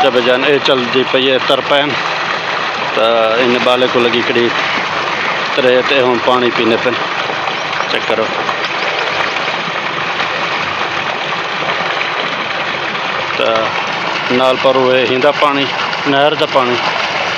अच्छा बजान ये चलती पई है तरपैन तो इन बाले को लगी कड़ी तरे ते हम पानी पीने पे चेक करो। तो नाल पर हुए हिंदा पानी नहर का पानी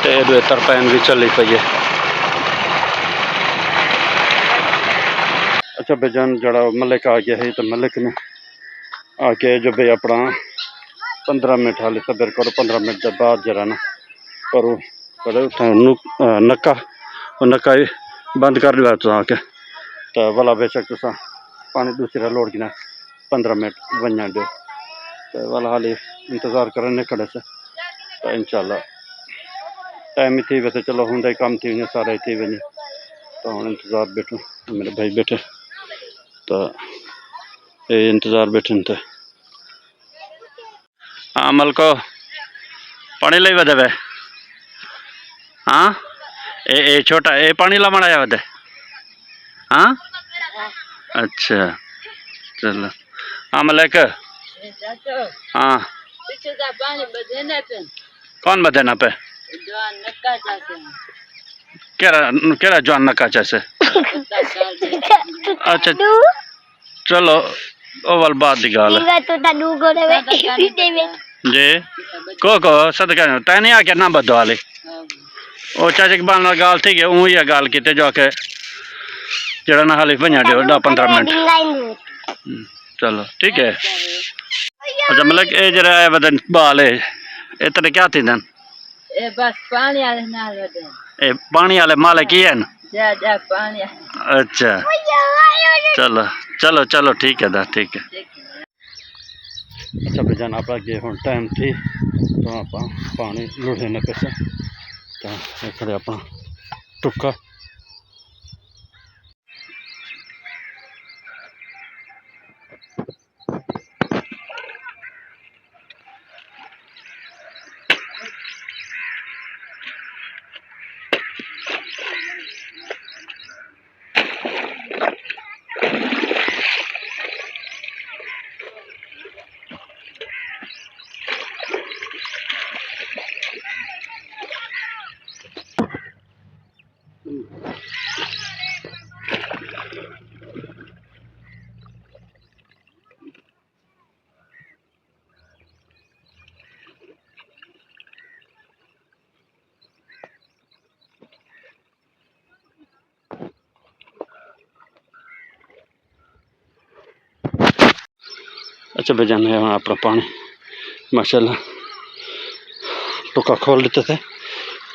तो ये तरपैन भी चली पई है। अच्छा बजान जड़ा मलिक आ गया है तो मलिक ने आके जो भाई अपना 15 मिनट हाले सबर करो 15 मिनट के बाद जरा ना पर नक्का नक्का बंद कर लिया तो आके तो भला बेशक तुसा पानी दूसरा लोड गिना 15 मिनट बना दो तो वाला हाली इंतज़ार करने खड़े से तो इंशाल्लाह टाइम थी वैसे चलो होंगे कम थी वने सारे थी वने तो हम इंतज़ार बैठो मेरे भाई बैठे तो ये इंतज़ार बैठे थे। हाँ मलको पानी लाई वधे वे हाँ ए छोटा ए पानी ला मनाया वधे हाँ अच्छा चलो हाँ मलिक हाँ कौन बधे ना पे केरा जवान नक्का जैसे अच्छा चलो ओवल बाद दी गाल जी को सदका तै नहीं आके ना बदो वाले ओ चाचे के बाल गाल थी गया ऊँ ही गाल की जाके जरा ना हाली भंजा दो 10-15 मिनट चलो ठीक है। अच्छा मतलब ये जरा बदन बाल है ये तेरे क्या थी दन ए बस पानी वाले ना ए पानी वाले माले की है ना जा पानी अच्छा चलो चलो चलो ठीक है दा ठीक है। अच्छा बजान आप अगे हम टाइम थी तो आप पानी लुढ़े न पैसे तो खड़े अपना टुक्का अच्छा बजाने हैं अपना पानी माशाल्लाह टुक्का खोल लेते थे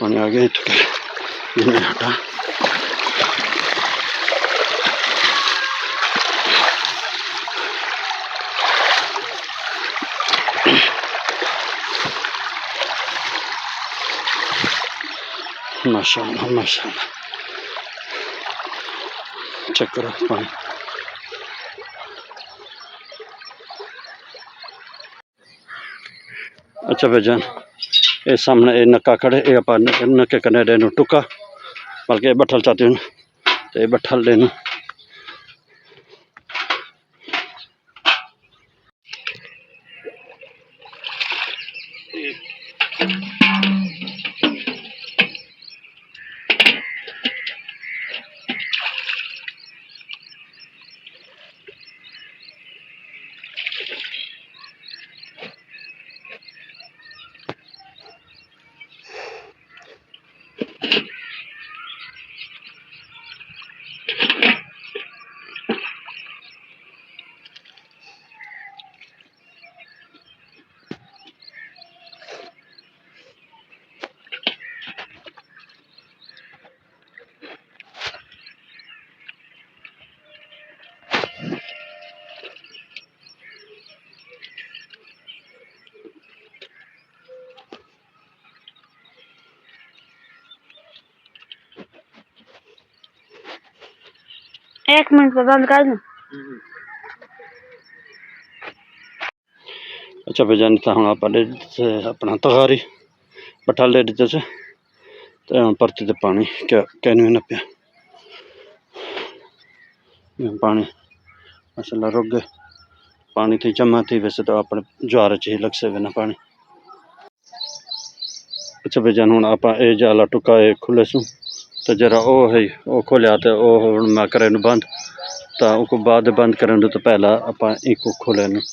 पानी आ गया तो हटा माशाल्लाह माशाल्लाह चेक करो पानी। अच्छा भाईजान ये सामने ये नक्का खड़े ये आप नक्के कने देनु टुक्का बल्कि बठल चाहते हो तो ये बठल देनु एक मिनट में बंद कर दूं। अच्छा भाईजान था हम आप अपना तगारी बठल दे देते से तो हम परती तो पानी क्या कहने न पे पानी माशाल्लाह रुक गए पानी थी जमा थी वैसे तो अपने ज्वार चाहिए लग से बिना पानी अच्छा भाईजान हुण आपां ये जाला टुका ये खुले सूँ तो जरा ओ है ओ खोलिया तो ओ हुण मैं करे बंद तो उनको बाद बंद करन तो पहला आपां इको खोले नूं।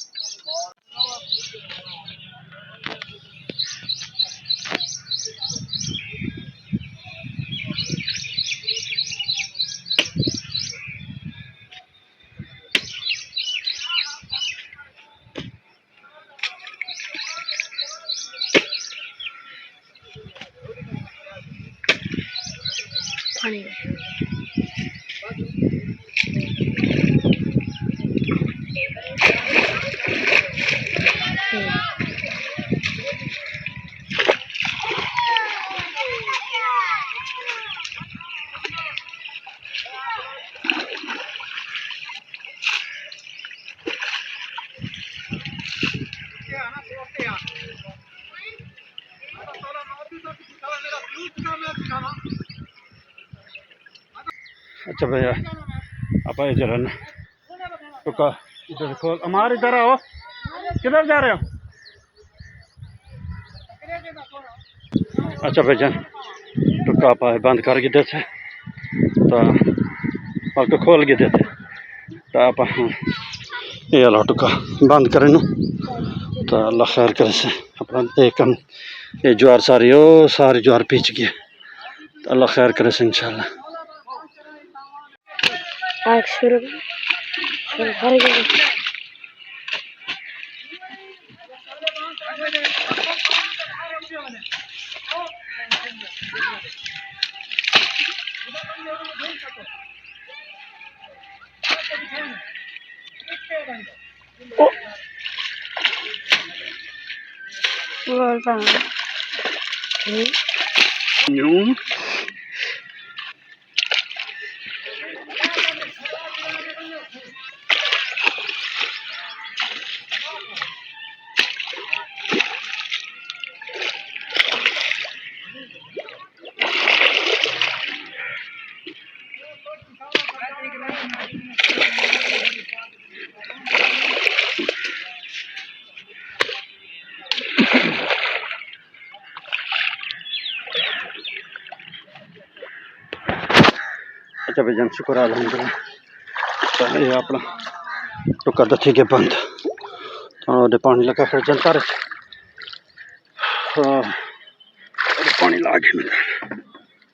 अच्छा भैया आप जरा ना टुका इधर खोल हमारे इधर आओ किधर जा रहे हो। अच्छा भाईजान टुका आप बंद कर गिदे थे तो आपको खोल गिदे थे तो आप ये वाला टुका बंद करें तो अल्लाह खैर करे से अपना एक हम ये ज्वार सारी ज्वार पीच गया तो अल्लाह खैर करे से इंशाल्लाह। अच्छा भाईजान शुक्र अल्हम्दुलिल्लाह तो ये अपना टुका दथी के बंद तो पानी लगा फिर चलता रहे पानी ला के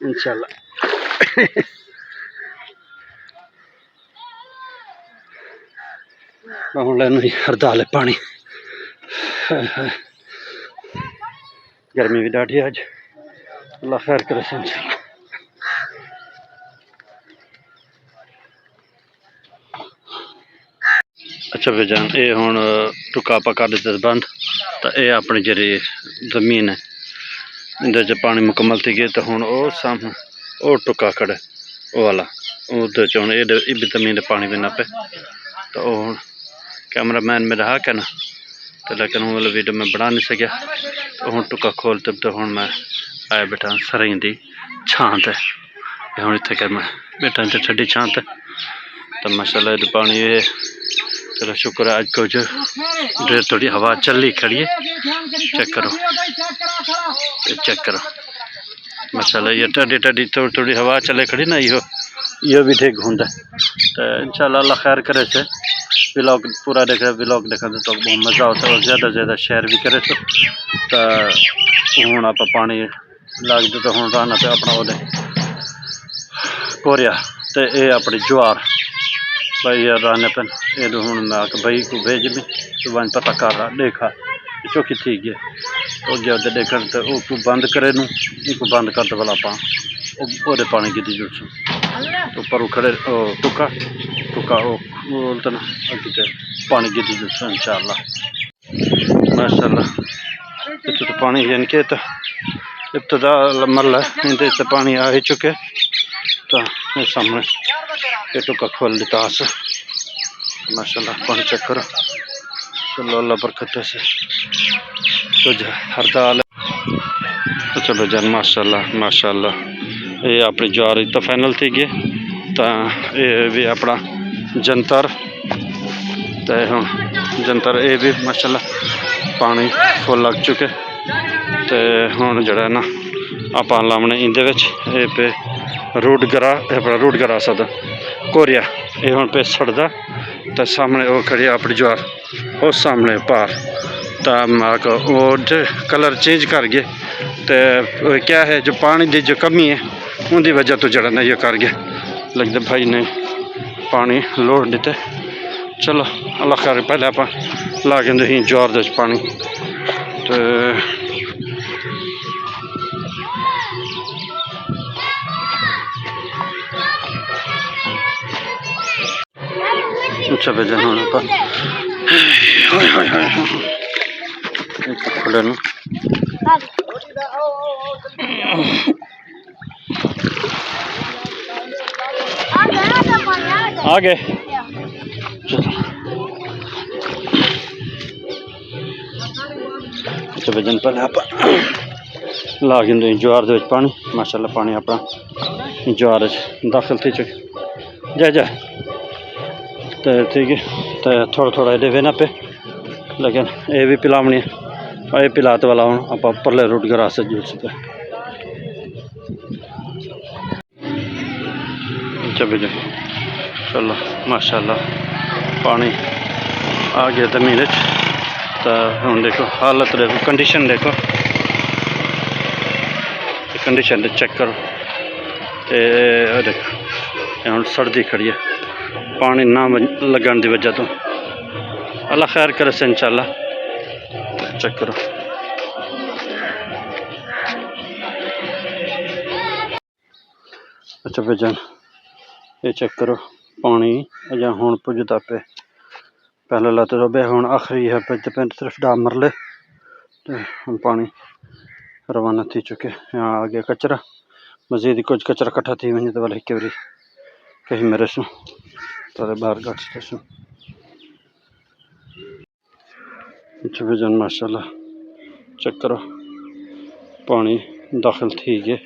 इंशाल्लाह। हूँ लैन हरदाल है पानी गर्मी भी डाढ़ी अज अल्लाह खैर करे से इंशाल्लाह। अच्छा भाईजान ये हुण टुका आप कर दिता बंद तो ये अपनी जी जमीन है इंदे च पानी मुकम्मल थी गए तो हुण वो सामने वो टुका खड़े वो वाला उधर च हुण ये भी जमीन पानी भी ना पे तो हुण कैमरा मैन मेरा हा क्या ना तो लेकिन हूँ वाला वीडियो मैं बना नहीं सकिया तो हूँ टुका खोल तब तो हूँ मैं आया बैठा सरई दी छांत है हूँ इतने मैं बैठा तो ठंडी छांत है तो माशाल्लाह पानी ये चलो शुक्र है अज कुछ देर थोड़ी हवा चली खड़ी है चेक करो माशाल्लाह ये टडी टडी थोड़ी थोड़ी हवा चले खड़ी ना यो भी ठीक होंगे तो इंशाल्लाह अल्लाह खैर करे से व्लॉग पूरा देखे व्लॉग देखा तो बहुत मज़ा आता है और ज़्यादा से ज़्यादा शेयर भी करे तो हूँ आप पानी लग दे तो हूँ रहना पे अपना वो कोरिया तो ये अपनी ज्वार भाई यार रहने पे ये हूँ मैं आके भाई को भेज भी तो वन पता कर रहा देखा चौकी थी गया तो गया तो देख तो बंद करे नू इनको बंद कर दो वाला पा वो पानी गिदी जुड़ तो पर खड़े टुका टुका बोलते ना पानी गिदी जुड़ इंशाल्लाह माशाल्लाह इतना तो पानी यानी कि तो इब्तदा मरला इनते तो पानी आ ही चुके तो सामने ये टुका खोल देता माशाल्लाह पानी चेक करो चलो अल्लाह बरकत से तो हरदाल। अच्छा भाईजान माशाल्लाह माशाल्लाह ये अपनी ज्वार तो फाइनल थी गए तो ये भी अपना जंतर तो हम जंतर ये भी माशाल्लाह पानी फुल लग चुके ਤੇ ਹੁਣ ਜਿਹੜਾ ਨਾ ਆਪਾਂ ਲਾਉਣੇ ਇਹਦੇ ਵਿੱਚ ਇਹ ਪੇ ਰੂਟ ਗਰਾ ਇਹ ਆਪਣਾ ਰੂਟ ਗਰਾ ਸਕਦਾ ਕੋਰੀਆ ਇਹ ਹੁਣ ਪੇ ਛੱਡਦਾ ਤੇ ਸਾਹਮਣੇ ਉਹ ਖੜੀ ਆਪਣੀ ਜਵਾਰ ਉਸ ਸਾਹਮਣੇ ਪਾਰ ਤਾਂ ਮਾਕ ਉਹ कलर चेंज कर गए तो क्या है जो पानी की जो कमी है उनकी वजह तो जरा ना ये कर गया लगता भाई ने पानी लोड़ दिते चलो अल्लाह खैर पहले आप ला के जोर दे पानी तो अच्छा भेजा हूँ आप खड़े न आ गए अच्छा भजन पहले आप ला के ज्वार दे पानी माशाल्लाह पानी अपना ज्वार दाखिल थी चुके जा जा तो ठीक है तो थोड़ा थोड़ा ये ना पे लेकिन ये भी पिलावनी है ये पिलाते वाला हूँ आप परले रूट गरा से जुड़ सके चलो चलो माशाल्लाह पानी आ गया जमीन तो हम देखो हालत देखो कंडीशन देखो कंडीशन चेक करो तो देखो हम सर्दी खड़ी है पानी ना लगन की वजह तो अल्लाह खैर करे से इंशाल्लाह चेक करो अच्छा भजन ये चेक करो पानी अजा हूँ पुजता पे पहले लाते तो बे हूँ आखिरी है पे सिर्फ डा मरले तो हम पानी रवाना थी चुके यहाँ आगे कचरा मजीद कुछ कचरा कट्ठा थी वही तो वाले एक बारी कहीं मेरे सु तो बाहर काट सू अच्छा भजन माशाल्लाह चेक करो पानी दाखिल थी गए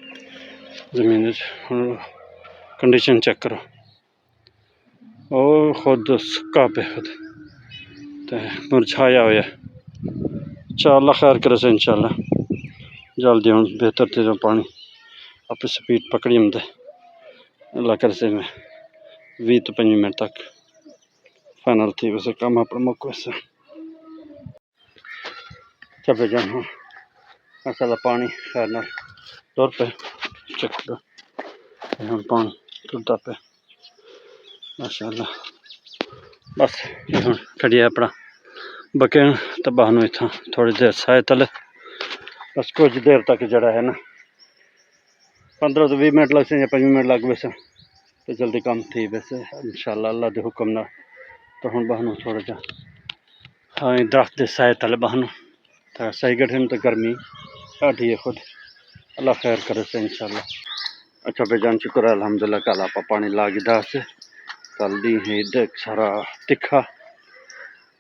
जमीन कंडीशन चेक करो ओ खुद सुक्का पे खुद तो मुरझाया हुआ चल खैर करे से इंशाल्लाह जल्दी हम बेहतर तेज पानी अपनी स्पीड पकड़ी हम अल्लाह करे से मैं 20 तो 25 मिनट तक फाइनल थी वैसे काम अपना मौके से चल जान हाँ माशाल्लाह पानी खैर ना तौर पे चेक करो हम पानी तुरता पे माशाल्लाह बस हम खड़ी अपना बकेन तो बहनों इतना थोड़ी देर साए तले बस कुछ देर तक जरा है ना 15 तो 20 मिनट लग से या 5 मिनट लग वैसे तो जल्दी काम थी वैसे इंशाल्लाह अल्लाह के हुक्म ना तो हम बहनों थोड़ा जा हाँ दरख्त के साए तले बहनों तो सही गठन तो गर्मी काटी है खुद अल्लाह खैर करे से इंशाल्लाह अच्छा बेजान शुक्र है अल्हम्दुलिल्लाह कल आप पानी लागी दा से कल दी है देख सारा तिखा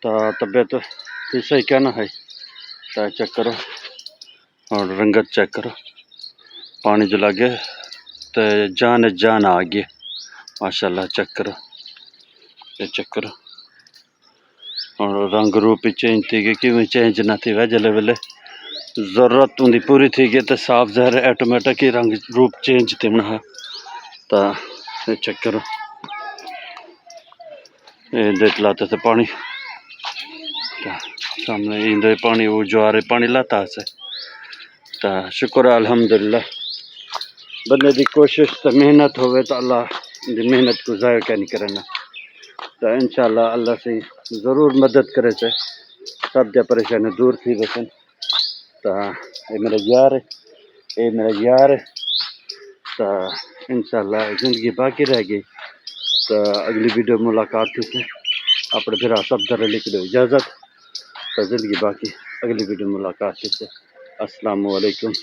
तो तबीयत तो सही कहना है तो चेक करो और रंगत चेक करो पानी जो लगे तो जान आ गई माशाल्लाह चेक करो ये चेक करो और रंग रूप ही चेंज थी गई कि चेंज ना थी वह जले वेले ज़रूरत उनकी पूरी थी गई तो साफ ज़हर ऑटोमेटिक ही रंग रूप चेंज थे बना तो ये चेक करो ये देख लाते थे पानी तो सामने इंदे पानी वो ज्वारे पानी लाता से तो शुक्र है अल्हम्दुलिल्लाह बंदे की कोशिश तो मेहनत होवे तो अल्लाह की मेहनत को ज़ाया क्या नहीं करना तो इंशाल्लाह अल्लाह से ज़रूर मदद करे से सब जो परेशानी दूर थी वैसे तो ये मेरा यार है ये मेरा यार है तो इंशाल्लाह ज़िंदगी बाकी रह गई तो अगली वीडियो मुलाकात थी से अपने फिर सब जरा लिख दो इजाज़त तो ज़िंदगी बाकी अगली वीडियो मुलाकात थी से अस्सलामु अलैकुम।